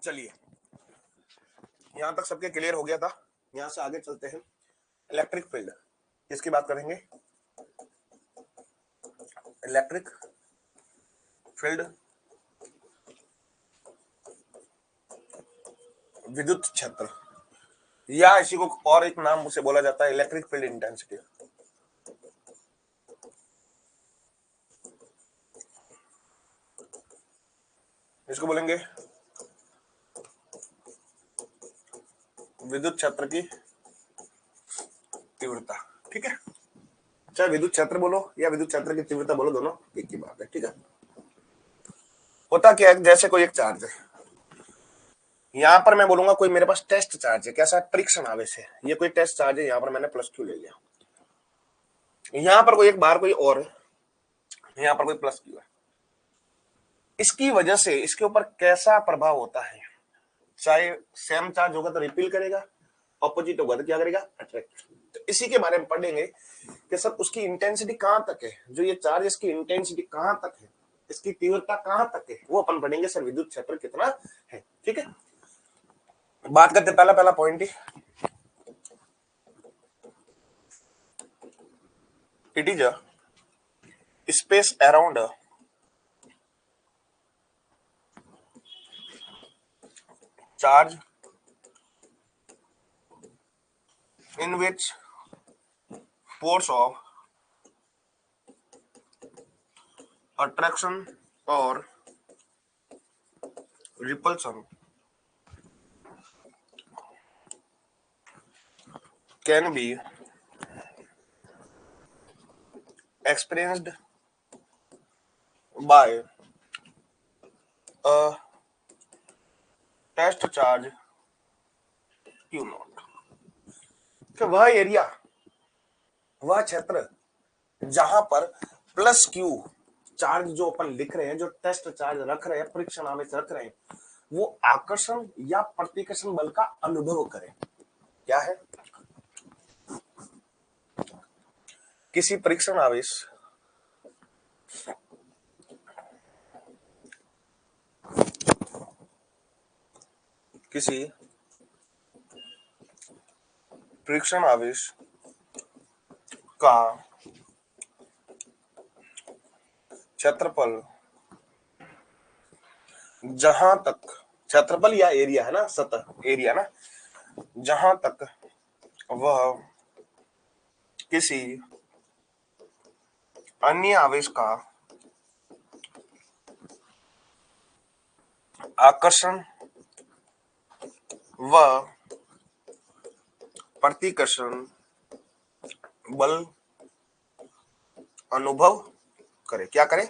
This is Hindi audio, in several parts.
चलिए, यहां तक सबके क्लियर हो गया था। यहां से आगे चलते हैं इलेक्ट्रिक फील्ड। किसकी बात करेंगे? इलेक्ट्रिक फील्ड, विद्युत क्षेत्र, या इसी को और एक नाम से बोला जाता है इलेक्ट्रिक फील्ड इंटेंसिटी। इसको बोलेंगे विद्युत क्षेत्र की तीव्रता। ठीक है, चाहे विद्युत क्षेत्र बोलो या विद्युत क्षेत्र की तीव्रता बोलो, दोनों एक ही बात है। ठीक है, होता क्या है, जैसे कोई एक चार्ज है, यहां पर मैं बोलूंगा कोई मेरे पास टेस्ट चार्ज है, कैसा? परीक्षण आवेश है। ये कोई टेस्ट चार्ज है, यहां पर मैंने प्लस क्यू ले लिया। यहां पर कोई एक बार कोई और है, यहां पर कोई प्लस क्यू है। इसकी वजह से इसके ऊपर कैसा प्रभाव होता है? चाहे सेम चार्ज होगा तो रिपील करेगा, ऑपोजिट होगा तो क्या करेगा? अट्रैक्ट। तो इसी के बारे में पढ़ेंगे कि सर उसकी इंटेंसिटी कहां तक है, जो ये चार्ज इसकी इंटेंसिटी कहां तक है, इसकी तीव्रता कहां तक है, वो अपन पढ़ेंगे। सर विद्युत क्षेत्र कितना है? ठीक है, बात करते पहला पहला point he, it is a space around a charge in which force of attraction or repulsion can be experienced by a test charge Q naught। कि वह एरिया, वह क्षेत्र जहां पर प्लस क्यू चार्ज जो अपन लिख रहे हैं, जो टेस्ट चार्ज रख रहे हैं, परीक्षण आवेश रख रहे हैं, वो आकर्षण या प्रतिकर्षण बल का अनुभव करे। क्या है? किसी परीक्षण आवेश किसी परीक्षण आवेश का क्षेत्रफल जहां तक, क्षेत्रफल या एरिया है ना, सतह एरिया ना, जहां तक वह किसी अन्य आवेश का आकर्षण व प्रतिकर्षण बल अनुभव करे। क्या करे?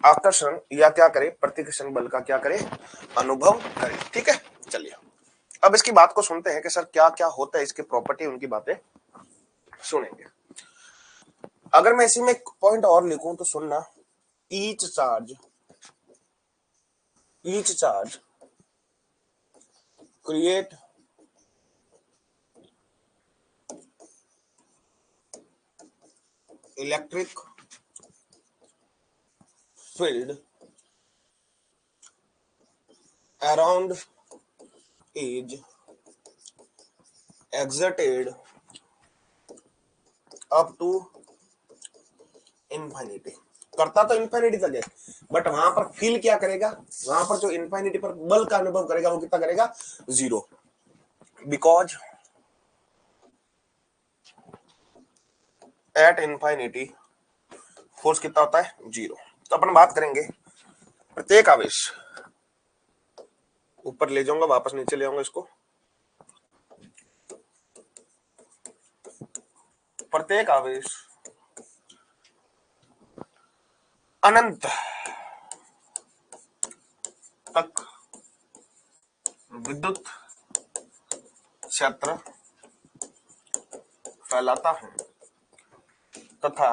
आकर्षण या क्या करे? प्रतिकर्षण बल का क्या करे? अनुभव करे। ठीक है, चलिए अब इसकी बात को सुनते हैं कि सर क्या क्या होता है, इसके प्रॉपर्टी, उनकी बातें सुनेंगे। अगर मैं इसी में एक पॉइंट और लिखूं तो सुनना, each charge create electric field around is exerted up to infinity। करता तो इंफिनिटी तक है, बट वहां पर फील क्या करेगा? वहां पर जो इंफिनिटी पर बल का अनुभव करेगा वो कितना करेगा? 0। बिकॉज एट इंफिनिटी फोर्स कितना होता है? 0। तो अपन बात करेंगे प्रत्येक आवेश, ऊपर ले जाऊंगा वापस नीचे ले आऊंगा इसको, प्रत्येक आवेश अनंत तक विद्युत क्षेत्र फैलाता है तथा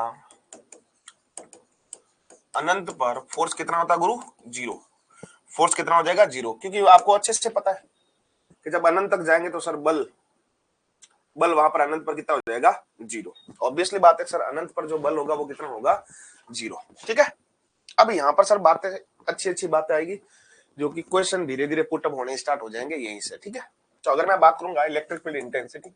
अनंत पर फोर्स कितना होता है गुरु? 0। फोर्स कितना हो जाएगा? 0, क्योंकि आपको अच्छे से पता है कि जब अनंत तक जाएंगे तो सर बल वहां पर अनंत पर कितना हो जाएगा? 0। ऑब्वियसली बात है सर, अनंत पर जो बल होगा वो कितना होगा? 0। ठीक है, अब यहां पर सर बातें अच्छी बातें आएगी, जो कि क्वेश्चन धीरे धीरे पुटअप होने स्टार्ट हो जाएंगे यहीं से, ठीक है। तो अगर मैं बात करूंगा इलेक्ट्रिक फील्ड इंटेंसिटी,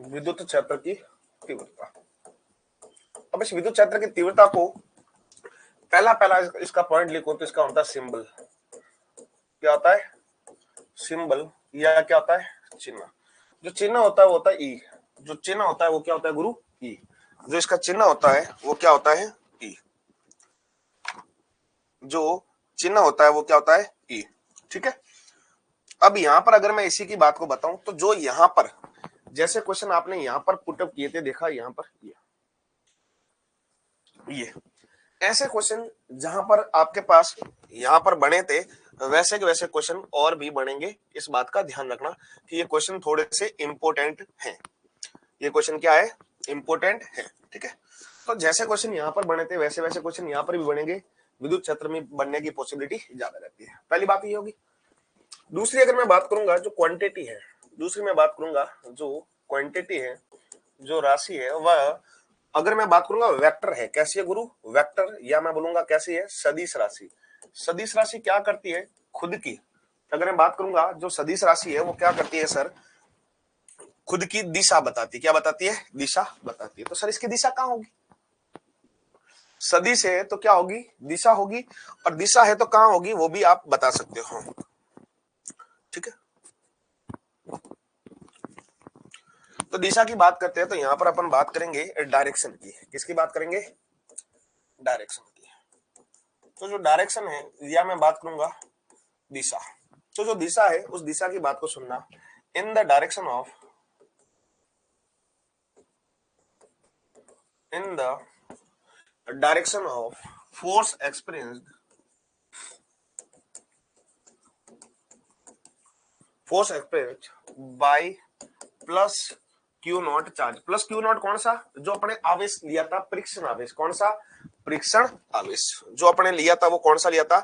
विद्युत क्षेत्र की तीव्रता। अब इस विद्युत क्षेत्र की तीव्रता को पहला पहला इसका पॉइंट लिखो तो इसका होता है सिंबल, क्या होता है सिंबल, या क्या होता है चिन्ह। जो चिन्ह होता है वो होता है ई, जो चिन्ह होता है वो क्या होता है गुरु ई, जो इसका चिन्ह होता है वो क्या होता है ई, जो चिन्ह होता है वो क्या होता है ई, ठीक है। अब यहां पर अगर मैं इसी की बात को बताऊं तो जो यहां पर जैसे क्वेश्चन आपने यहां पर पुटअप किए थे, देखा यहां पर ये ऐसे क्वेश्चन जहां पर आपके पास यहां पर बने थे, वैसे के वैसे क्वेश्चन और भी बनेंगे। इस बात का ध्यान रखना कि ये क्वेश्चन थोड़े से इंपॉर्टेंट हैं, ये क्वेश्चन क्या है इंपॉर्टेंट है, ठीक है। तो जैसे क्वेश्चन यहाँ पर बने थे वैसे वैसे क्वेश्चन यहाँ पर भी बनेंगे, विद्युत क्षेत्र में बनने की पॉसिबिलिटी ज्यादा रहती है। पहली बात ये होगी। दूसरी अगर मैं बात करूंगा जो क्वांटिटी है, दूसरी मैं बात करूंगा जो क्वांटिटी है, जो राशि है वह अगर मैं बात करूंगा वेक्टर है। कैसी है गुरु वेक्टर, या मैं बोलूंगा कैसी है सदिश राशि। सदिश राशि क्या करती है खुद की, अगर मैं बात करूंगा जो सदिश राशि है वो क्या करती है सर, खुद की दिशा बताती है। क्या बताती है दिशा बताती है। तो सर इसकी दिशा कहाँ होगी, सदिश है तो क्या होगी दिशा होगी, और दिशा है तो कहाँ होगी वो भी आप बता सकते हो, ठीक है। तो दिशा की बात करते हैं तो यहां पर अपन बात करेंगे डायरेक्शन की। किसकी बात करेंगे डायरेक्शन की। तो जो डायरेक्शन है या मैं बात करूंगा दिशा, तो जो दिशा है उस दिशा की बात को सुनना। इन the direction of, in the direction of force experienced, force experienced bye plus Q not charge. Plus Q not कौन सा, जो अपने आवेश लिया था परीक्षण आवेश, कौन सा परीक्षण आवेश, जो अपने लिया था वो कौन सा लिया था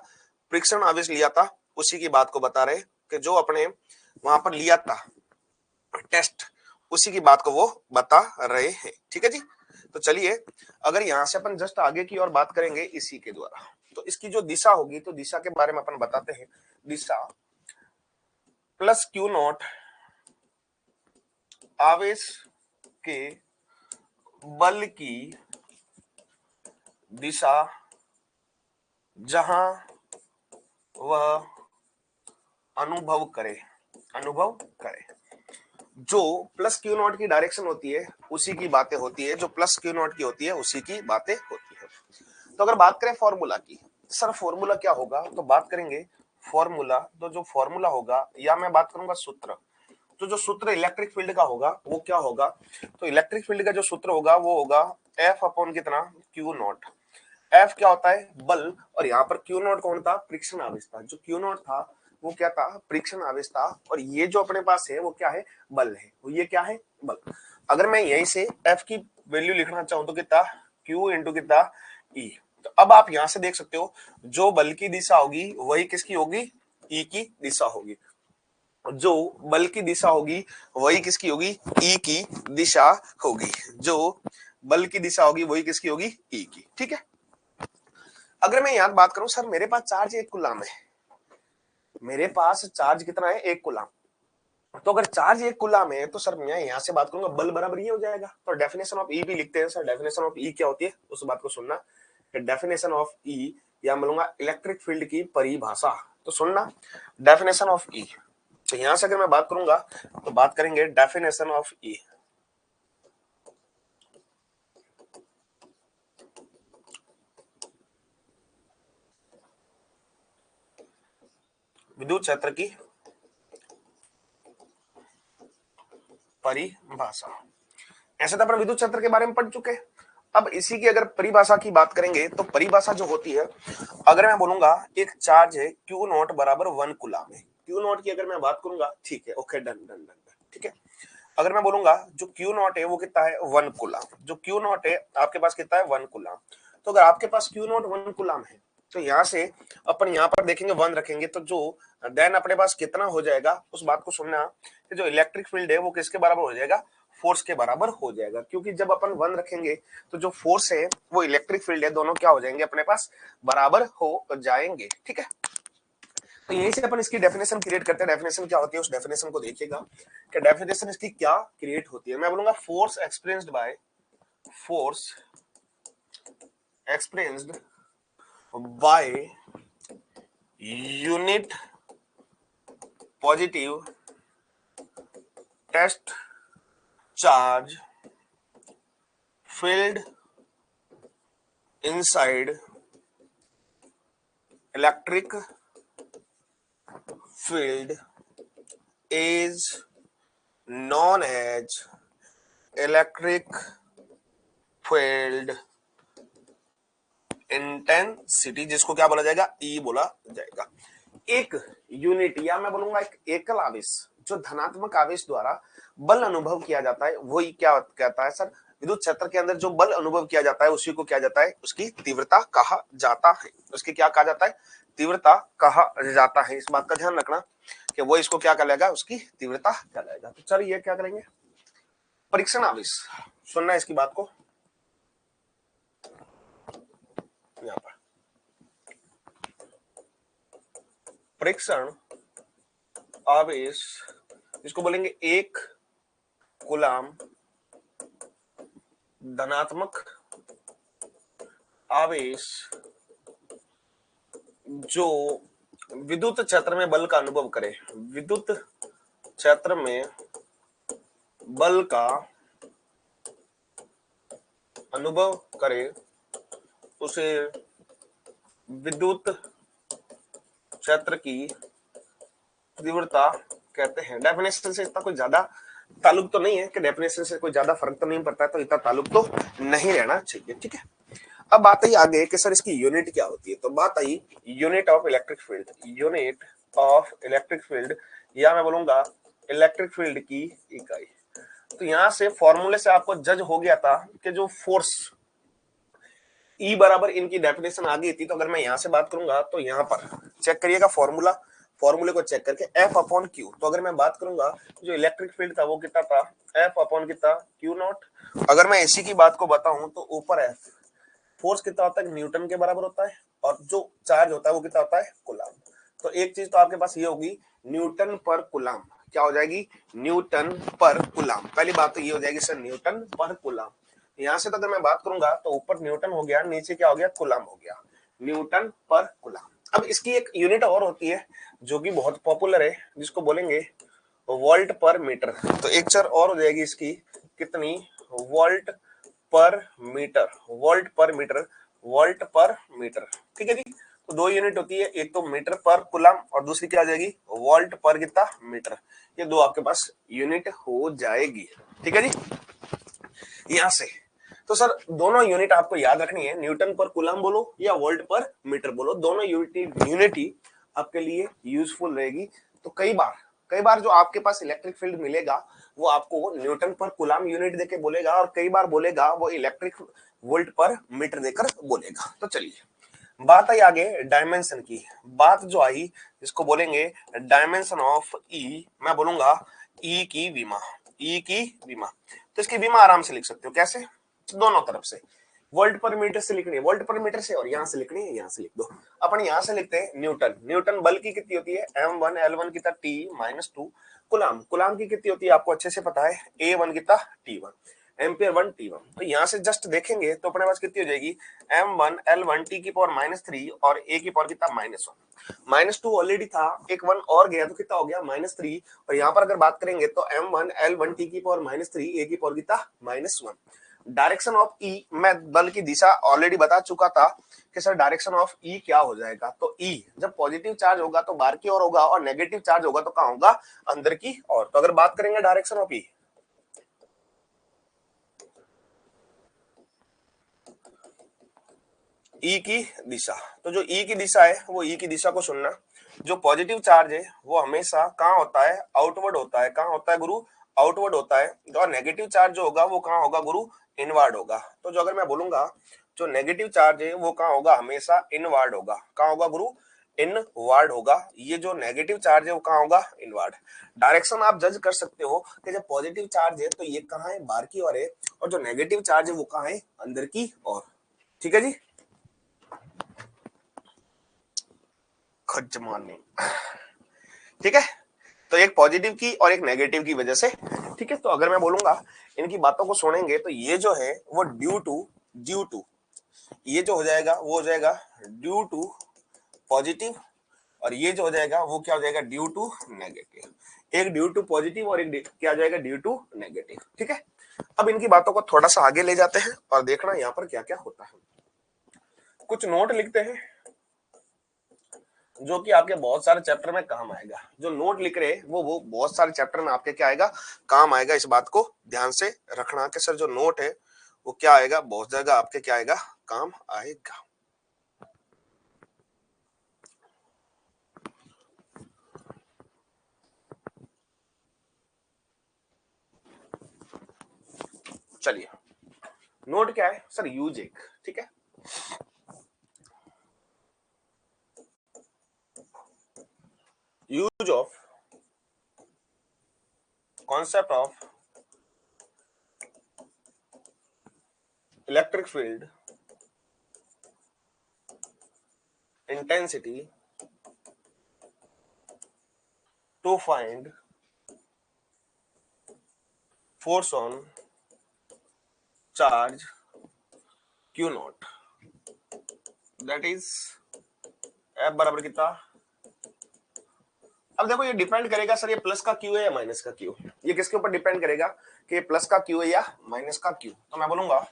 परीक्षण आवेश लिया था, उसी की बात को बता रहे कि जो अपने वहां पर लिया था टेस्ट, उसी की बात को वो बता रहे हैं, ठीक है जी। तो चलिए अगर यहां से अपन जस्ट आगे की ओर बात करेंगे इसी के द्वारा, तो इसकी जो दिशा होगी तो दिशा के बारे में अपन बताते हैं। दिशा प्लस क्यू नॉट आवेश के बल की दिशा जहां वह अनुभव करे, अनुभव करे। जो प्लस क्यू नॉट की डायरेक्शन होती है उसी की बातें होती है, जो प्लस क्यू नॉट की होती है उसी की बातें होती है। तो अगर बात करें फॉर्मूला की, सर फॉर्मूला क्या होगा, तो बात करेंगे फॉर्मूला। तो जो फॉर्मूला होगा या मैं बात करूंगा सूत्र, तो जो सूत्र इलेक्ट्रिक फील्ड का होगा वो क्या होगा, तो इलेक्ट्रिक फील्ड का जो सूत्र होगा वो होगा एफ अपॉन कितना क्यू नॉट। एफ क्या होता है बल, और यहाँ पर क्यू नॉट कौन था परीक्षण आवेश था। जो क्यू नॉट था वो क्या था परीक्षण आवेश था, और ये जो अपने पास है वो क्या है बल है, वो ये क्या है बल। अगर मैं यहीं से एफ की वैल्यू लिखना चाहूं तो कितना क्यू इंटू कितना ई। तो अब आप यहां से देख सकते हो जो बल की दिशा होगी वही किसकी होगी ई की दिशा होगी, जो बल की दिशा होगी वही किसकी होगी ई की दिशा होगी, जो बल की दिशा होगी वही किसकी होगी ई की, ठीक है। अगर मैं यहां बात करूं सर मेरे पास चार्ज 1 कूलम है, मेरे पास चार्ज कितना है 1 कूलम। तो अगर चार्ज 1 कूलम है तो सर मैं यहां से बात करूंगा बल बराबर ये हो जाएगा। तो डेफिनेशन ऑफ ई भी लिखते हैं सर, डेफिनेशन ऑफ ई क्या होती है उस बात को सुनना। डेफिनेशन ऑफ ई या बोलूंगा इलेक्ट्रिक फील्ड की परिभाषा, तो सुनना डेफिनेशन ऑफ ई। तो यहां से अगर मैं बात करूंगा तो बात करेंगे डेफिनेशन ऑफ ई। विद्युत क्षेत्र की परिभाषा। ऐसे तो अपन विद्युत क्षेत्र के बारे में पढ़ चुके हैं। अब इसी की अगर परिभाषा की बात करेंगे तो परिभाषा जो होती है, अगर मैं बोलूंगा एक चार्ज है क्यू नॉट बराबर 1 कूलम है, क्यू नॉट की अगर मैं बात करूंगा ठीक है ओके डन डन डन, ठीक है। अगर मैं बोलूंगा जो क्यू नॉट है वो कितना है 1 कूलम, जो क्यू नॉट है आपके पास कितना है 1 कूलम। तो अगर आपके पास क्यू नॉट 1 कूलम है तो यहां से अपन यहां पर देखेंगे 1 रखेंगे तो जो देन अपने पास कितना हो जाएगा, उस बात को सुनना कि जो इलेक्ट्रिक फील्ड है वो किसके बराबर हो जाएगा, फोर्स के बराबर हो जाएगा। क्योंकि जब अपन 1 रखेंगे तो जो फोर्स है वो इलेक्ट्रिक फील्ड है, दोनों क्या हो जाएंगे अपने पास, बराबर हो जाएंगे। ठीक है, तो यहीं से अपन इसकी डेफिनेशन क्रिएट करते हैं। डेफिनेशन क्या होती है उस डेफिनेशन को देखिएगा कि डेफिनेशन इसकी क्या क्रिएट होती है। मैं बोलूंगा force experienced by unit positive test charge filled inside electric field is known as electric field intensity, जिसको क्या बोला जाएगा, ई बोला जाएगा। एक यूनिट या मैं बोलूंगा एक एकल आवेश जो धनात्मक आवेश द्वारा बल अनुभव किया जाता है वही क्या कहता है सर, विद्युत क्षेत्र के अंदर जो बल अनुभव किया जाता है उसी को क्या जाता है, उसकी तीव्रता कहा जाता है। उसकी क्या कहा जाता है, तीव्रता कहा जाता है। इस बात का ध्यान रखना कि वो इसको क्या कहलाएगा, उसकी तीव्रता कहलाएगा। तो चलिए क्या करेंगे, परीक्षण आवेश, सुनना इसकी बात को। यहाँ पर परीक्षण आवेश इसको बोलेंगे एक कूलाम धनात्मक आवेश जो विद्युत क्षेत्र में बल का अनुभव करे, विद्युत क्षेत्र में बल का अनुभव करे उसे विद्युत क्षेत्र की तीव्रता कहते हैं। डेफिनेशन से इतना कोई ज्यादा ताल्लुक तो नहीं है कि डेफिनेशन से कोई ज्यादा फर्क तो नहीं पड़ता है, तो इतना ताल्लुक तो नहीं रहना चाहिए। ठीक है, अब बात आई आगे कि सर इसकी यूनिट क्या होती है। तो बात I unit of electric field, unit of electric field या मैं बोलूंगा इलेक्ट्रिक फील्ड की इकाई। तो यहां से फॉर्मूले से आपको जज हो गया था कि जो फोर्स ई बराबर इनकी डेफिनेशन आ गई थी। तो अगर मैं यहां से बात करूंगा तो यहां पर चेक करिएगा फॉर्मूला, फॉर्मूले को चेक करके एफ अपॉन क्यू। तो अगर मैं बात करूंगा जो इलेक्ट्रिक फील्ड था वो कितना था, एफ अपॉन कितना, क्यू नॉट। अगर मैं इसी की बात को बताऊं तो ऊपर एफ फोर्स कितना होता है, न्यूटन के बराबर होता है, और जो चार्ज होता है वो कितना होता है, कूलाम। तो एक चीज तो आपके पास ये होगी न्यूटन पर कूलाम, क्या हो जाएगी, न्यूटन पर कूलाम। पहली बात तो ये हो जाएगी सर न्यूटन पर कूलाम। यहां से तो अगर मैं बात करूंगा तो ऊपर न्यूटन हो गया, नीचे क्या हो गया, कूलाम हो गया, न्यूटन पर कूलाम। अब इसकी एक यूनिट और होती है जो कि बहुत पॉपुलर है, जिसको बोलेंगे वोल्ट पर मीटर। तो एक चर और हो जाएगी इसकी, कितनी, वोल्ट पर मीटर, वोल्ट पर मीटर, वोल्ट पर मीटर। ठीक है जी, तो दो यूनिट होती है, एक तो मीटर पर कूलम और दूसरी क्या आ जाएगी, वोल्ट पर कितना, मीटर। ये दो आपके पास यूनिट हो जाएगी। ठीक है जी, यहां से तो सर दोनों यूनिट आपको याद रखनी है, न्यूटन पर कूलम बोलो या वोल्ट पर मीटर बोलो, दोनों यूनिट ही आपके लिए यूजफुल रहेगी। तो कई बार जो आपके पास इलेक्ट्रिक फील्ड मिलेगा वो आपको न्यूटन पर कूलम यूनिट देके बोलेगा, और कई बार बोलेगा वो इलेक्ट्रिक वोल्ट पर मीटर देकर बोलेगा। तो चलिए बात आई आगे डायमेंशन की, बात जो आई जिसको बोलेंगे डायमेंशन ऑफ ई, मैं बोलूंगा ई की विमा, ई की विमा। तो इसकी विमा आराम से लिख सकते हो, कैसे, दोनों तरफ से, वोल्ट पर मीटर से लिखनी है, वोल्ट पर मीटर से, और यहां से लिखनी है, यहां से लिख दो। अपन यहां से लिखते हैं न्यूटन, न्यूटन बल की कितनी होती है, m1 l1 कितना t-2, कुलाम, कुलाम की कितनी होती है आपको अच्छे से पता है, a1 कितना t1, एम्पियर 1 t1। तो यहां से जस्ट देखेंगे तो अपने पास कितनी हो जाएगी, m1 l1 t की पावर -3 और a की पावर कितना, -1, -2 ऑलरेडी था, एक 1 और गया तो कितना हो गया, -3। और यहाँ पर अगर बात करेंगे तो m1 l1 t की पावर -3, a की पावर कितना, -1। डायरेक्शन ऑफ ई, मैं बल की दिशा ऑलरेडी बता चुका था कि सर डायरेक्शन ऑफ ई क्या हो जाएगा। तो ई जब पॉजिटिव चार्ज होगा तो बाहर की ओर होगा, और नेगेटिव चार्ज होगा तो कहां होगा, अंदर की ओर। तो अगर बात करेंगे डायरेक्शन ऑफ ई, ई की दिशा, तो जो ई की दिशा है वो ई की दिशा को सुनना, जो पॉजिटिव चार्ज है वो हमेशा कहां होता है, आउटवर्ड होता है। कहां होता है गुरु, आउटवर्ड होता है। और नेगेटिव चार्ज जो होगा वो कहां होगा गुरु, इनवर्ड होगा। तो जो अगर मैं बोलूंगा जो नेगेटिव चार्ज है वो कहां होगा, हमेशा इनवर्ड होगा। कहां होगा गुरु, इनवर्ड होगा। ये जो नेगेटिव चार्ज है वो कहाँ होगा, इनवर्ड। डायरेक्शन आप जज कर सकते हो कि जब पॉजिटिव चार्ज है तो ये कहाँ है, बाहर की ओर है, और जो नेगेटिव चार्ज है वो कहाँ है, अंदर की ओर। ठीक है जी, खज्जमानी। ठीक है, तो एक पॉजिटिव की और एक नेगेटिव की वजह से। ठीक है, तो अगर मैं बोलूंगा इनकी बातों को सुनेंगे तो ये जो है वो ड्यू टू ये जो हो जाएगा वो हो जाएगा ड्यू टू पॉजिटिव, और ये जो हो जाएगा वो क्या हो जाएगा, ड्यू टू नेगेटिव। एक ड्यू टू पॉजिटिव और एक क्या हो जाएगा, ड्यू टू नेगेटिव। ठीक है, अब इनकी बातों को थोड़ा सा आगे ले जाते हैं और देखना यहाँ पर क्या क्या होता है। कुछ नोट लिखते हैं जो कि आपके बहुत सारे चैप्टर में काम आएगा। जो नोट लिख रहे हैं वो बहुत सारे चैप्टर में आपके क्या आएगा, काम आएगा। इस बात को ध्यान से रखना कि सर जो नोट है वो क्या आएगा, बहुत जगह आपके क्या आएगा, काम आएगा। चलिए, नोट क्या है सर, यूज एक। ठीक है, use of concept of electric field intensity to find force on charge q naught, that is f बराबर कितना। अब देखो ये डिपेंड करेगा सर, ये प्लस का क्यू है या माइनस का क्यू, ये किसके ऊपर डिपेंड करेगा कि ये प्लस का क्यू है या माइनस का क्यू। तो मैं बोलूंगा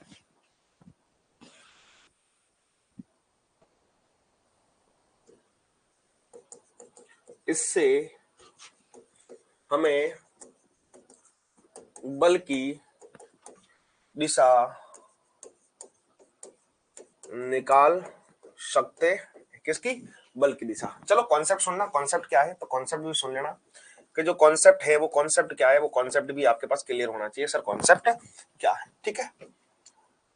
इससे हमें बल की दिशा निकाल सकते, किसकी, बल की दिशा। चलो कॉन्सेप्ट सुनना, कॉन्सेप्ट क्या है, तो कॉन्सेप्ट भी सुन लेना कि जो कॉन्सेप्ट है वो कॉन्सेप्ट क्या है, वो कॉन्सेप्ट भी आपके पास क्लियर होना चाहिए, सर कॉन्सेप्ट क्या है। ठीक है,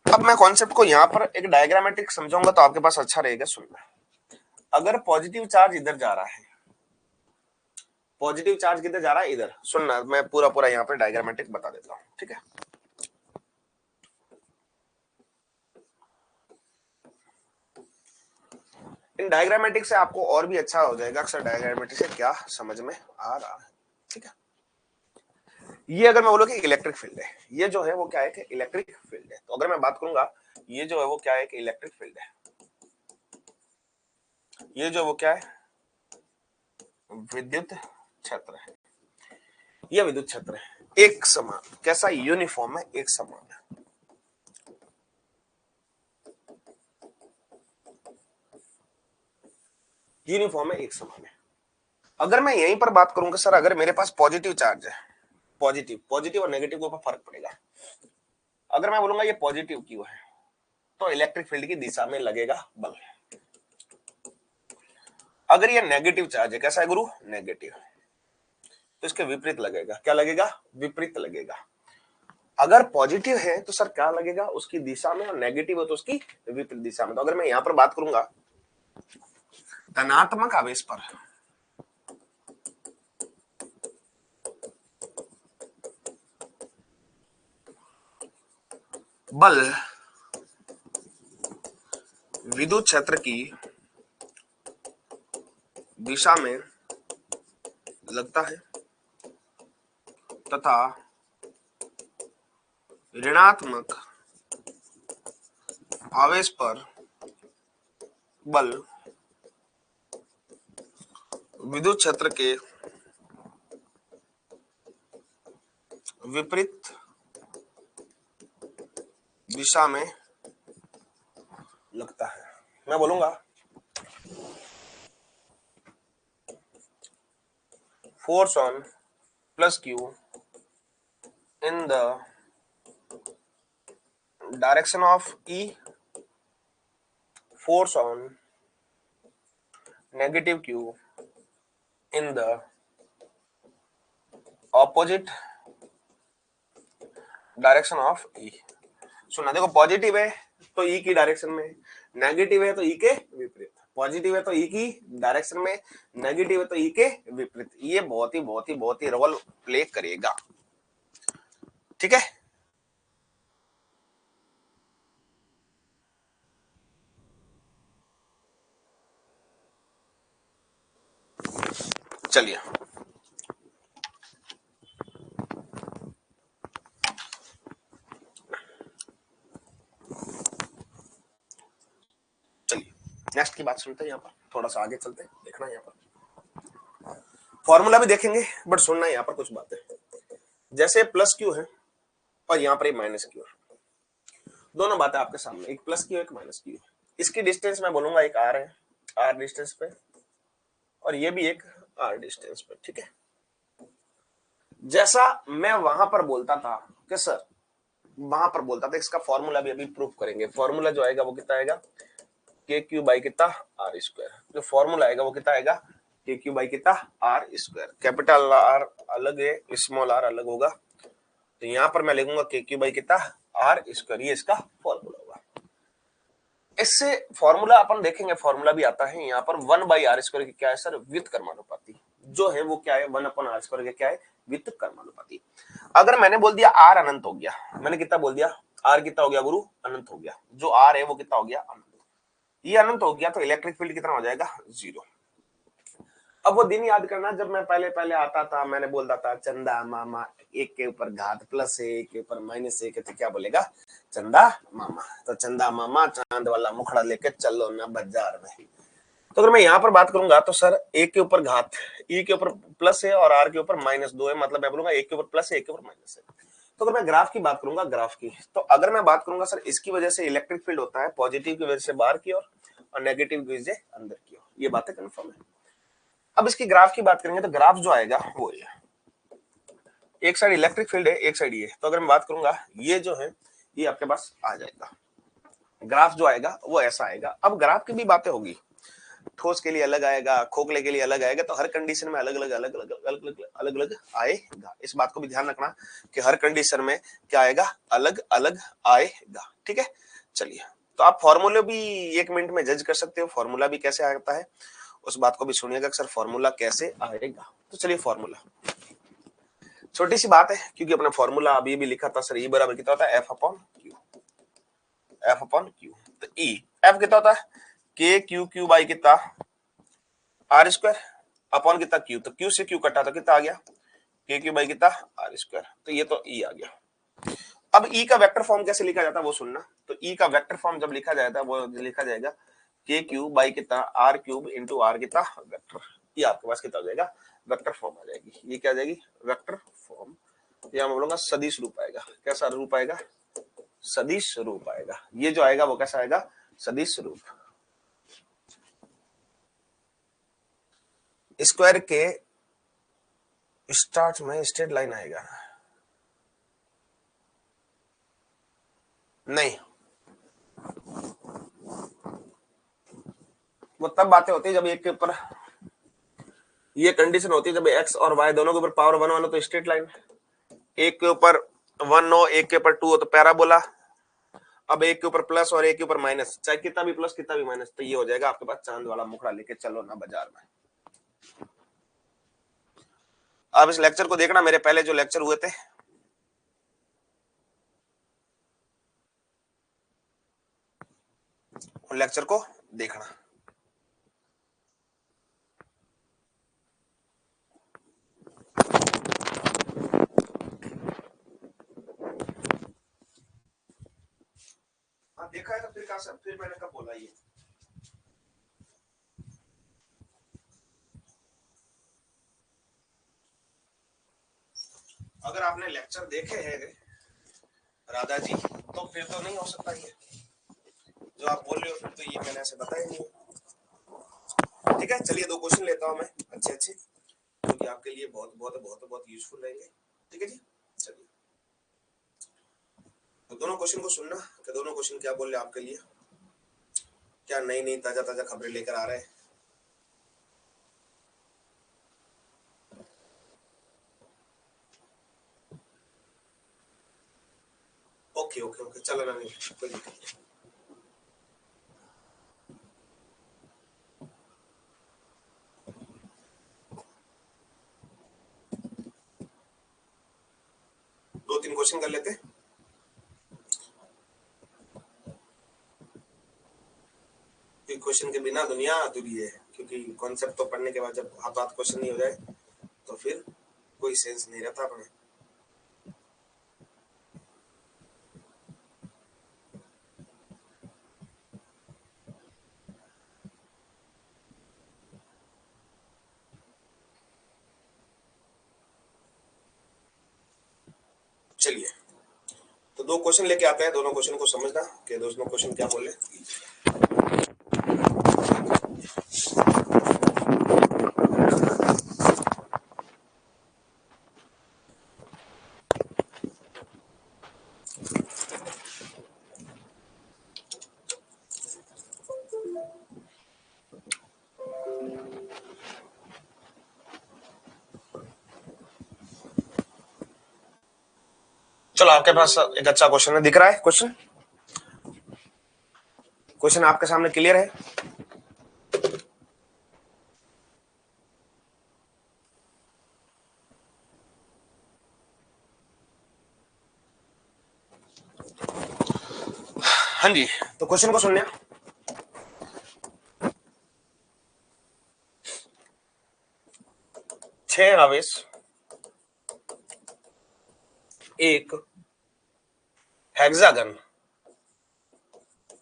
अब मैं कॉन्सेप्ट को यहाँ पर एक डायग्रामेटिक समझाऊंगा तो आपके पास अच्छा रहेगा सुनना। अगर पॉजिटिव चार्ज इधर जा रहा है, पॉजिटिव चार्ज किधर जा रहा है, इधर, सुनना मैं पूरा पूरा यहाँ पर डायग्रामेटिक बता देता हूँ। ठीक है, इन डायग्रामेटिक से आपको और भी अच्छा हो जाएगा अक्सर डायग्रामेटिक से क्या समझ में आ रहा है। ठीक है, ये अगर मैं बोलूं कि इलेक्ट्रिक फील्ड है, ये जो है वो क्या है कि इलेक्ट्रिक फील्ड है। तो अगर मैं बात करूंगा ये जो है वो क्या है कि इलेक्ट्रिक फील्ड है, ये जो वो क्या है, विद्युत क्षेत्र है। ये विद्युत क्षेत्र है एक समान, कैसा, यूनिफॉर्म है, एक समान है। यूनिफॉर्म है, एक समान है। अगर मैं यहीं पर बात करूंगा सर, अगर मेरे पास पॉजिटिव चार्ज है, पॉजिटिव पॉजिटिव और नेगेटिव के ऊपर फर्क पड़ेगा। अगर मैं बोलूंगा ये पॉजिटिव क्यू है तो इलेक्ट्रिक फील्ड की दिशा में लगेगा बल। अगर ये नेगेटिव चार्ज है, कैसा है गुरु, नेगेटिव, तो इसके विपरीत लगेगा, क्या लगेगा, विपरीत लगेगा। अगर पॉजिटिव है तो सर क्या लगेगा, उसकी दिशा में, और नेगेटिव है तो उसकी विपरीत दिशा में। तो अगर मैं यहां पर बात करूंगा धनात्मक आवेश पर बल विद्युत क्षेत्र की दिशा में लगता है तथा ऋणात्मक आवेश पर बल विद्युत क्षेत्र के विपरीत दिशा में लगता है। मैं बोलूंगा force on plus q in the direction of E, force on negative q in the opposite direction of E. सुना, देखो पॉजिटिव है तो ई की डायरेक्शन में, नेगेटिव है तो ई के विपरीत। पॉजिटिव है तो ई की डायरेक्शन में, नेगेटिव है तो ई के विपरीत। ये बहुत ही रोल प्ले करेगा। ठीक है, चलिए चलिए नेक्स्ट की बात सुनते हैं। यहाँ पर थोड़ा सा आगे चलते हैं, देखना यहाँ पर फॉर्मूला भी देखेंगे, बट सुनना यहाँ पर कुछ बातें। जैसे प्लस क्यू है और यहाँ पर माइनस क्यू है, दोनों बातें आपके सामने, एक प्लस क्यू एक माइनस क्यू। इसकी डिस्टेंस मैं बोलूंगा एक आर है, आर डिस्टेंस पे, और ये भी एक आर डिस्टेंस पे। ठीक है, जैसा मैं वहां पर बोलता था कि सर, वहां पर बोलता था, इसका फॉर्मूला भी अभी प्रूफ करेंगे। फॉर्मूला जो आएगा वो कितना आएगा, के क्यू बाई कितना आर स्क्वायर। जो फॉर्मूला आएगा वो कितना आएगा, के क्यू बाई कितना आर स्क्वायर। कैपिटल आर अलग है, स्मॉल आर अलग होगा, तो यहां पर मैं लिखूंगा के क्यू बाई कितना आर स्क्वायर, ये इसका फॉर्मूला होगा। इससे फॉर्मूला अपन देखेंगे, फॉर्मूला भी आता है यहाँ पर 1/r स्क्वायर की क्या है सर, व्युत्त कर्मानुपाती जो है वो क्या है, 1/r स्क्वायर के क्या है, व्युत्त कर्मानुपाती। अगर मैंने बोल दिया आर अनंत हो गया, मैंने कितना बोल दिया, आर कितना हो गया गुरु, अनंत हो गया। जो आर है वो कितना हो गया, अनंत। ये अनंत हो गया तो इलेक्ट्रिक फील्ड कितना हो जाएगा, 0। अब वो दिन याद करना जब मैं पहले पहले आता था, मैंने बोलता था चंदा मामा, एक के ऊपर घात प्लस है, एक के ऊपर माइनस है, तो क्या बोलेगा, चंदा मामा। तो चंदा मामा चांद वाला मुखड़ा लेके चलो ना बाजार में। तो अगर मैं यहाँ पर बात करूंगा तो सर एक के ऊपर घात, ई के ऊपर प्लस है और आर के ऊपर -2 है, मतलब मैं बोलूंगा एक के ऊपर प्लस है, एक के ऊपर माइनस है। तो अगर मैं ग्राफ की बात करूंगा, ग्राफ की, तो अगर मैं बात करूंगा सर, इसकी वजह से इलेक्ट्रिक फील्ड होता है पॉजिटिव की वजह से बाहर की ओर और नेगेटिव की वजह से अंदर की ओर। ये बातें कंफर्म है। अब इसकी ग्राफ की बात करेंगे तो ग्राफ जो आएगा वो ये, एक साइड इलेक्ट्रिक फील्ड है, एक साइड ये। तो अगर मैं बात करूंगा, ये जो है ये आपके पास आ जाएगा, ग्राफ जो आएगा वो ऐसा आएगा। अब ग्राफ की भी बातें होगी, ठोस के लिए अलग आएगा, खोखले के लिए अलग आएगा, तो हर कंडीशन में अलग अलग अलग अलग आएगा। इस बात को भी ध्यान रखना कि हर कंडीशन में क्या आएगा, अलग अलग आएगा। ठीक है, चलिए, तो आप फॉर्मूले भी 1 मिनट में जज कर सकते हो, फॉर्मूला भी कैसे आता है उस बात को भी सुनिएगा सर, फॉर्मूला कैसे आएगा। तो चलिए, फॉर्मूला छोटी सी बात है, क्योंकि अपना फॉर्मूला अभी भी लिखा था सर, ई बराबर कितना होता है, F upon Q, F upon Q. तो ई एफ कितना होता है, के क्यू क्यू बाई कितना आर स्क्वायर अपॉन कितना क्यू, तो क्यू से क्यू कटा तो कितना आ गया, के क्यू बाई कितना आर स्क्वायर। तो ये तो ई आ गया। अब ई का वेक्टर फॉर्म कैसे लिखा जाता है वो सुनना। तो ई का वेक्टर फॉर्म जब लिखा जाता है वो लिखा जाएगा के क्यूब बाई कितना आर क्यूब इंटू आर कितना वेक्टर। ये आपके पास कितना हो जाएगा, वेक्टर फॉर्म आ जाएगी। ये क्या आ जाएगी, वेक्टर फॉर्म। या मैं बोलूंगा सदिश रूप आएगा। कैसा रूप आएगा, सदिश रूप आएगा। ये जो आएगा वो कैसा आएगा, सदिश रूप। स्क्वायर के स्टार्ट में स्ट्रेट लाइन आएगा नहीं, वो तब बातें होती है जब एक के ऊपर ये कंडीशन होती है, जब एक्स और वाई दोनों के ऊपर पावर 1 1 हो तो स्ट्रेट लाइन, एक के ऊपर 1 हो एक के ऊपर 2 हो तो पैराबोला। अब एक के ऊपर प्लस और एक के ऊपर माइनस, चाहे कितना भी प्लस कितना भी माइनस, तो ये हो जाएगा आपके पास चांद वाला मुखड़ा लेके चलो ना बाजार में। अब इस लेक्चर को देखना, मेरे पहले जो लेक्चर हुए थे उन लेक्चर को देखना। हाँ देखा है तो फिर कहा, फिर मैंने कब बोला ये। अगर आपने लेक्चर देखे हैं राधा जी तो फिर तो नहीं हो सकता ये जो आप बोल रहे हो, फिर तो ये मैंने ऐसे बताया नहीं। ठीक है, चलिए 2 क्वेश्चन लेता हूं मैं अच्छे अच्छे, जो कि आपके लिए बहुत बहुत बहुत बहुत यूजफुल रहेंगे। ठीक है जी, चलिए, तो दोनों क्वेश्चन को सुनना कि दोनों क्वेश्चन क्या बोल रहे आपके लिए, क्या नई नई ताजा ताजा खबरें लेकर आ रहे हैं। ओके ओके ओके, चलो ना, नहीं कोई दिक्कत नहीं। 2-3 क्वेश्चन कर लेते। क्वेश्चन के बिना दुनिया अधूरी है, क्योंकि कॉन्सेप्ट तो पढ़ने के बाद जब हाथ हाथ क्वेश्चन नहीं हो जाए तो फिर कोई सेंस नहीं रहता अपने। चलिए, तो 2 क्वेश्चन लेके आते हैं, दोनों क्वेश्चन को समझना कि दोनों क्वेश्चन क्या बोले। चलो, आपके पास एक अच्छा क्वेश्चन है, दिख रहा है क्वेश्चन? क्वेश्चन आपके सामने क्लियर है? हाँ जी, तो क्वेश्चन को सुनने। 6 आवेश एक हेक्सागन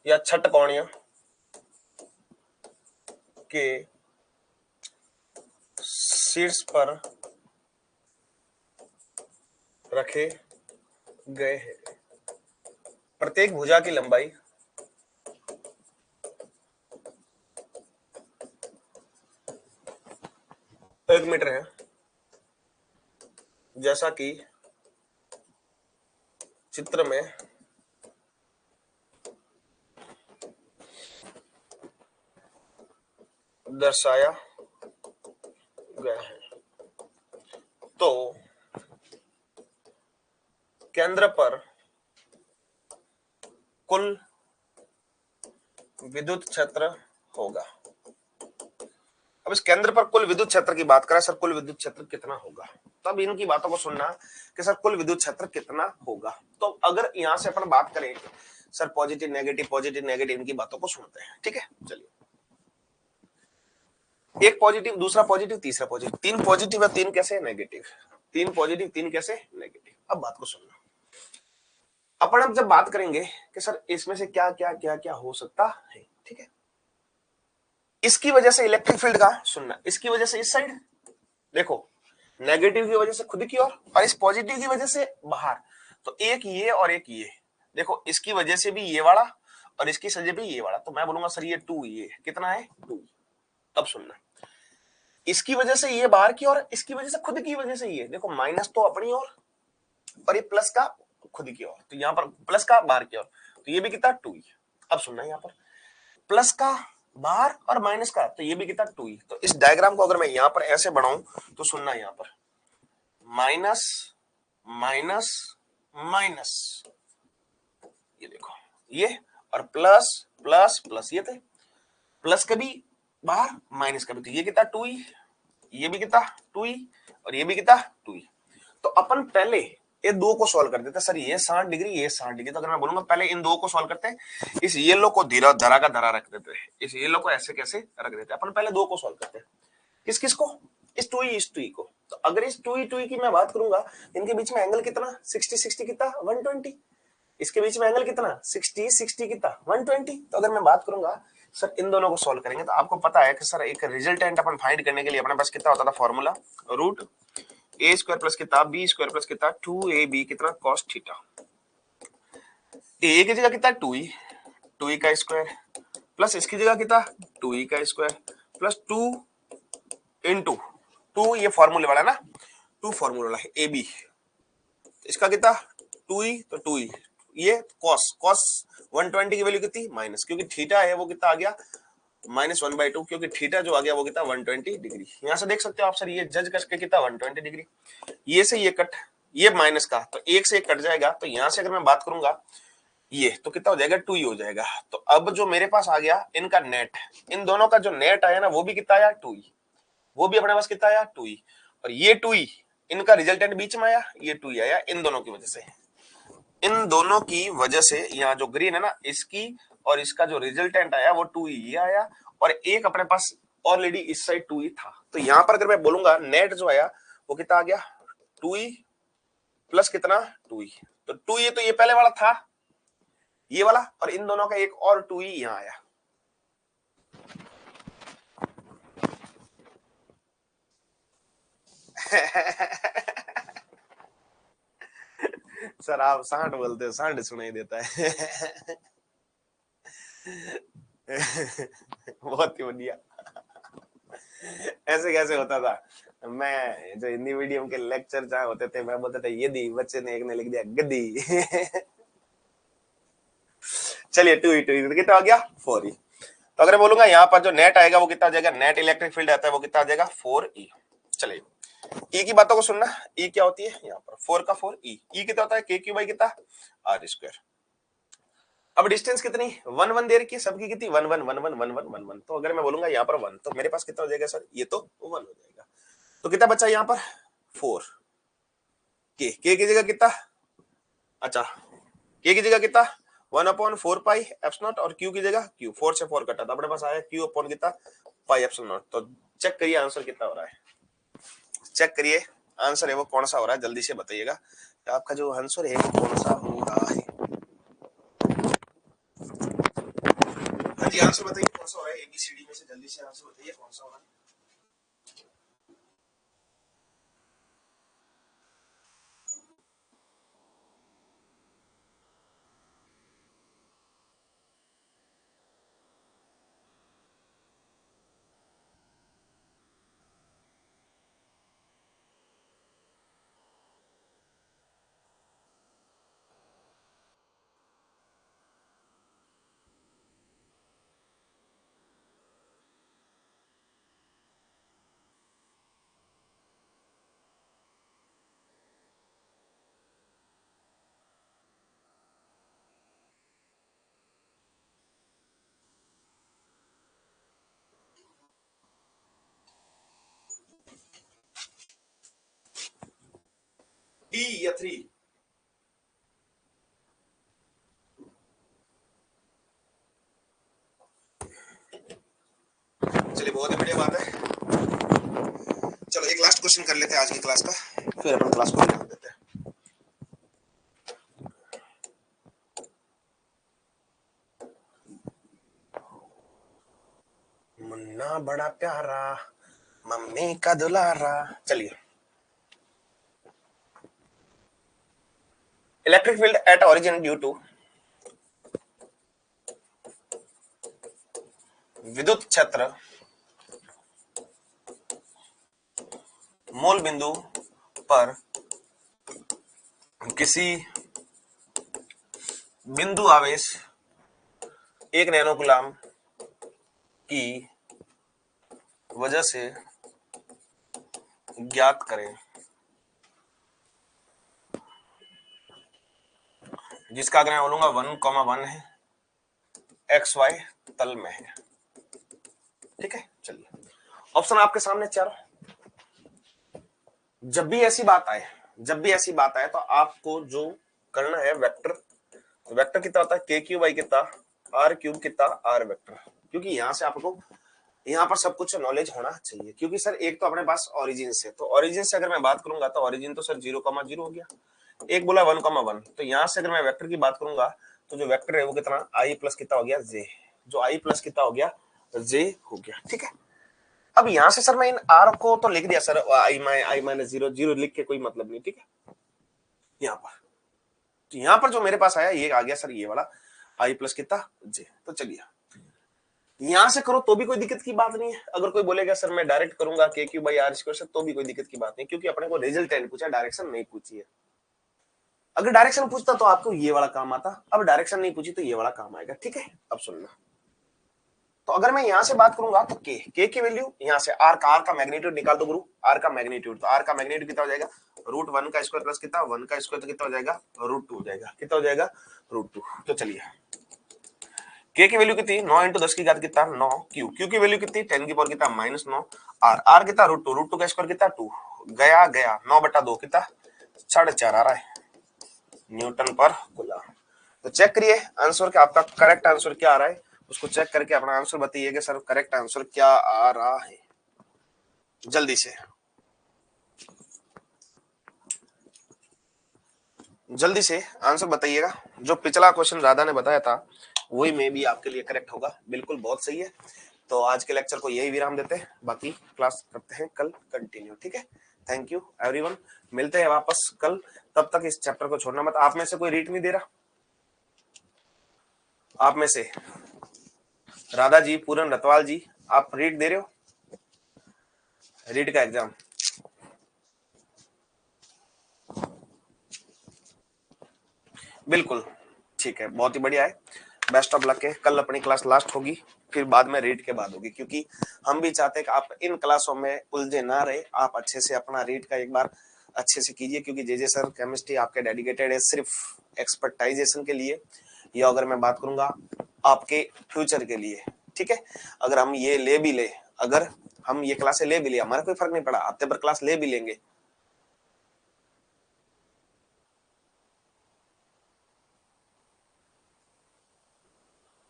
या छठकोणीय के शीर्ष पर रखे गए हैं। प्रत्येक भुजा की लंबाई 1 मीटर है, जैसा कि चित्र में दर्शाया गया है। तो केंद्र पर कुल विद्युत क्षेत्र होगा। अब इस केंद्र पर कुल विद्युत क्षेत्र की बात करें, सर कुल विद्युत क्षेत्र कितना होगा, तब इनकी बातों को सुनना कि सर कुल विद्युत क्षेत्र कितना होगा। तो अगर यहां से अपन बात करें सर पॉजिटिव नेगेटिव, इनकी बातों को सुनते हैं, ठीक है। चलिए, एक पॉजिटिव, दूसरा पॉजिटिव, तीसरा पॉजिटिव, 3 पॉजिटिव है, 3 कैसे नेगेटिव, 3 पॉजिटिव, 3 कैसे नेगेटिव। अब बात को सुनना, अपन अब जब बात करेंगे कि सर इसमें से क्या क्या क्या क्या हो सकता है, ठीक है। इसकी वजह से इलेक्ट्रिक फील्ड का सुनना, इसकी वजह से इस साइड देखो, नेगेटिव की वजह से खुद की ओर और इस पॉजिटिव की वजह से बाहर। तो एक ये और एक ये, देखो इसकी वजह से भी ये वाला और इसकी वजह भी ये वाला, तो मैं बोलूंगा सर ये 2, ये कितना है 2। अब सुनना, इसकी वजह से ये बाहर की ओर, इसकी वजह से खुद की वजह से ये, देखो माइनस तो अपनी ओर और ये प्लस का खुद की ओर, तो यहां पर प्लस का बाहर की ओर, तो ये भी कितना 2। अब सुनना, यहां पर प्लस का बाहर और माइनस का, तो ये भी कितना 2। तो इस डायग्राम को अगर मैं यहां पर ऐसे बढ़ाऊं तो सुनना, यहां पर माइनस माइनस माइनस, ये देखो ये, और प्लस प्लस प्लस, ये थे प्लस का भी बाहर माइनस का भी, तो ये कितना 2, ये भी कितना 2 और ये भी कितना 2। तो अपन पहले ये दो को सॉल्व कर देते, सर ये 60 डिग्री, ये 60 डिग्री, तो अगर मैं बोलूंगा पहले इन दो को सॉल्व करते हैं, इस येलो को धीरा धरा का धरा रख देते हैं, इस येलो को ऐसे कैसे रख देते हैं, अपन पहले दो को सॉल्व करते हैं। किस किस को, इस 2 इस 2 को। तो अगर इस 2 की मैं बात करूंगा, इनके बीच में एंगल कितना 60 कितना 120, इसके बीच में एंगल कितना 60 कितना 120। तो अगर मैं बात करूंगा सर इन दोनों को सॉल्व करेंगे, तो आपको पता है कि सर एक रिजल्टेंट अपन फाइंड करने के लिए अपने पास कितना होता था फॉर्मूला, रूट ए स्क्वायर प्लस कितना बी स्क्वायर प्लस कितना 2ab कितना cos थीटा। ए की जगह कितना 2e का स्क्वायर प्लस इसकी जगह कितना 2e का स्क्वायर प्लस 2 इंटू 2, ये फॉर्मूले वाला ना, 2 फॉर्मूला वाला है ab, इसका कितना 2e, तो 2e, ये cos 120 की वैल्यू कितनी माइनस, क्योंकि थीटा है वो कितना आ गया -1/2, क्योंकि थीटा जो आ गया वो कितना 120 डिग्री। यहां से देख सकते हो आप सर, ये जज करके कितना 120 डिग्री, ये से ये कट, ये माइनस का, तो एक से एक कट जाएगा, तो यहां से अगर मैं बात करूंगा ये तो कितना हो जाएगा 2 हो जाएगा। तो अब जो मेरे पास आ गया इनका नेट, इन दोनों का जो नेट आया ना वो भी कितना आया 2, वो भी अपने पास कितना आया 2, और ये 2 इनका रिजल्टेंट बीच में आया, ये 2 ही आया इन दोनों की वजह से। इन दोनों की वजह से यहाँ जो ग्रीन है ना, इसकी और इसका जो रिजल्टेंट आया वो 2 ही आया, और एक अपने पास ऑलरेडी इस साइड 2 ही था। तो यहां पर अगर मैं बोलूंगा नेट जो आया वो कितना आ गया, 2 ही प्लस कितना 2 ही। तो 2 ही तो ये पहले वाला था ये वाला, और इन दोनों का एक और 2 ही यहां आया। सर आप सांड बोलते हो, सांड सुनाई देता है। बहुत ही बढ़िया। ऐसे कैसे होता था, मैं जो हिंदी मीडियम के लेक्चर जहाँ होते थे मैं बोलता था यदि, बच्चे ने एक ने लिख दिया गद्दी। चलिए 2 ही तो कितना आ गया 4 ही। तो अगर बोलूंगा यहाँ पर जो नेट आएगा वो कितना आ जाएगा, नेट इलेक्ट्रिक फील्ड आता है वो कितना आ जाएगा 4 ई। चलिए ई की बातों को सुनना, ई क्या होती है यहाँ पर 4 का 4 ई, ई कितना होता है के क्यू बाई कितना आर स्क्वायर। अब डिस्टेंस कितनी 1 1 दे रखी है सबकी, कितनी 1 1 1 1 1 1 1 1। तो अगर मैं बोलूंगा यहाँ पर 1 तो मेरे पास कितना हो जाएगा सर, ये तो 1 हो जाएगा। तो कितना बचा यहाँ पर 4, के की जगह कितना, अच्छा के की जगह कितना 1/4 पाई एप्सिलॉन नॉट, और क्यू की जगह क्यू, 4 से 4 कटा तो अपने पास आया क्यू अपॉन कितना पाई एप्सिलॉन नॉट। तो चेक करिए आंसर कितना हो रहा है, चेक करिए आंसर है वो कौन सा हो रहा है, जल्दी से बताइएगा आपका जो आंसर है वो कौन सा हो रहा है। हाँ जी आंसर बताइए कौन सा हो रहा है, एबीसीडी में से जल्दी से आंसर बताइए कौन सा हो रहा है। डी या 3, चलिए बहुत ही बढ़िया बात है। चलो एक लास्ट क्वेश्चन कर लेते हैं आज की क्लास का, फिर अपन क्लास को कर देते हैं। मुन्ना बड़ा प्यारा मम्मी का दुलारा। चलिए electric field at origin due to विद्युत क्षेत्र मूल बिंदु पर किसी बिंदु आवेश 1 नैनो कूलम की वजह से ज्ञात करें, जिसका अगर मैं बोलूंगा 1,1 है, एक्स वाई तल में है। ठीक है चलिए ऑप्शन आपके सामने चारों। जब भी ऐसी बात आए, जब भी ऐसी बात आए तो आपको जो करना है वेक्टर, वेक्टर कितना होता है के क्यूब बाई कितना आर क्यूब कितना आर वेक्टर, क्योंकि यहां से आपको यहाँ पर सब कुछ नॉलेज होना चाहिए। क्योंकि सर एक तो अपने पास ओरिजिन से, तो ओरिजिन से अगर मैं बात करूंगा तो ओरिजिन तो सर 0,0 हो गया, एक बोला 1,1। तो यहां से अगर मैं वेक्टर की बात करूंगा तो जो वेक्टर है वो कितना आई प्लस कितना हो गया जे, जो आई प्लस कितना हो गया जे हो गया। ठीक है अब यहां से सर मैं इन आर को तो लिख दिया सर, आई माइनस 0 0 लिख के कोई मतलब नहीं। ठीक है यहाँ पर, तो यहाँ पर जो मेरे पास आया ये आ गया सर ये वाला आई प्लस कितना जे। तो चलिए यहां से करो तो भी कोई दिक्कत की बात नहीं है। अगर कोई बोलेगा सर मैं डायरेक्ट करूंगा के क्यू बाई आर स्क्वायर से, तो भी कोई दिक्कत की बात नहीं, क्योंकि अपने को रिजल्टेंट पूछा, डायरेक्शन नहीं पूछी है। अगर डायरेक्शन पूछता तो आपको ये वाला काम आता, अब डायरेक्शन नहीं पूछी तो ये वाला काम आएगा। ठीक है अब सुनना, तो अगर मैं यहां से बात करूंगा तो के की वैल्यू यहां से आर का मैग्नीट्यूड निकाल दो गुरु, आर का मैग्नीट्यूड, तो आर का मैग्नीट्यूड कितना हो जाएगा √1 का स्क्वायर प्लस कितना 1 का स्क्वायर, तो कितना हो जाएगा √2 हो जाएगा, कितना हो जाएगा √2। तो चलिए के की वैल्यू कितनी 9 × 10 की घात कितना 9, क्यू की वैल्यू कितनी 10 की पावर कितना -9, आर कितना √2 का स्क्वायर कितना 2, गया गया 9/2 कितना 4.5 आ रहा है न्यूटन पर कूलम। तो चेक करिए आंसर क्या आपका करेक्ट आंसर क्या आ रहा है, उसको चेक करके अपना आंसर बताइए कि सर करेक्ट आंसर क्या आ रहा है जल्दी से, जल्दी से आंसर बताइएगा। जो पिछला क्वेश्चन राधा ने बताया था वही में भी आपके लिए करेक्ट होगा, बिल्कुल बहुत सही है। तो आज के लेक्चर को यही विराम देते हैं, बाकी क्लास करते हैं कल कंटिन्यू, ठीक है। थैंक यू एवरीवन, मिलते हैं वापस कल, तब तक इस चैप्टर को छोड़ना मत। आप में से कोई रीट नहीं दे रहा? आप में से राधा जी, पूरन, रतवाल जी, आप रीट दे रहे हो? रीट का एग्जाम बिल्कुल ठीक है, बहुत ही बढ़िया है। बेस्ट ऑफ लक है। कल अपनी क्लास लास्ट होगी, फिर बाद में रीड के बाद होगी, क्योंकि हम भी चाहते हैं कि आप इन क्लासों में उलझे ना रहे, आप अच्छे से अपना रीड का एक बार अच्छे से कीजिए, क्योंकि जे सर केमिस्ट्री आपके डेडिकेटेड है सिर्फ एक्सपर्टाइजेशन के लिए, या अगर मैं बात करूंगा आपके फ्यूचर के लिए, ठीक है। अगर हम ये ले भी ले, अगर हम ये क्लासे ले भी ले, हमारा कोई फर्क नहीं पड़ा, हफ्ते भर क्लास ले भी लेंगे,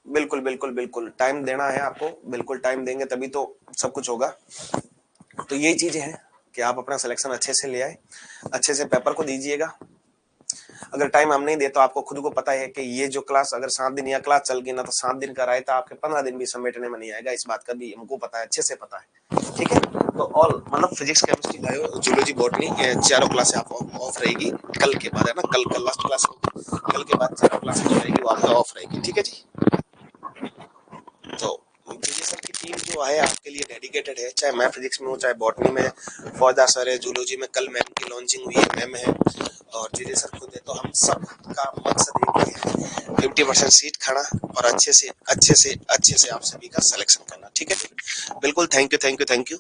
बिल्कुल बिल्कुल बिल्कुल टाइम देना है आपको, बिल्कुल टाइम देंगे तभी तो सब कुछ होगा। तो यही चीजें हैं कि आप अपना सिलेक्शन अच्छे से ले आए, अच्छे से पेपर को दीजिएगा। अगर टाइम हम नहीं दे तो आपको खुद को पता है कि ये जो क्लास अगर 7 दिन या क्लास चल गई ना, तो 7 दिन का रायता आपके 15 दिन भी समेटने में नहीं आएगा, इस बात का भी हमको पता है, अच्छे से पता है, ठीक है। तो ऑल मतलब physics, chemistry, bio, zoology, botany, चारों क्लासें आप ऑफ रहेगी कल के बाद, है ना। कल लास्ट क्लास होगी, कल के बाद चारों क्लासें जो रहेगी वो आपका ऑफ रहेगी, ठीक है जी। तो सर की टीम जो है आपके लिए डेडिकेटेड है, चाहे मैं फिजिक्स में हूँ, चाहे बॉटनी में फौजदार सर है, जूलॉजी में कल मैम की लॉन्चिंग हुई है, मैम है, और जीजे सर खुद है। तो हम सब का मकसद एक ही है, 50% सीट खाना और अच्छे से आप सभी का सिलेक्शन करना, ठीक है। बिल्कुल, thank you thank you thank you.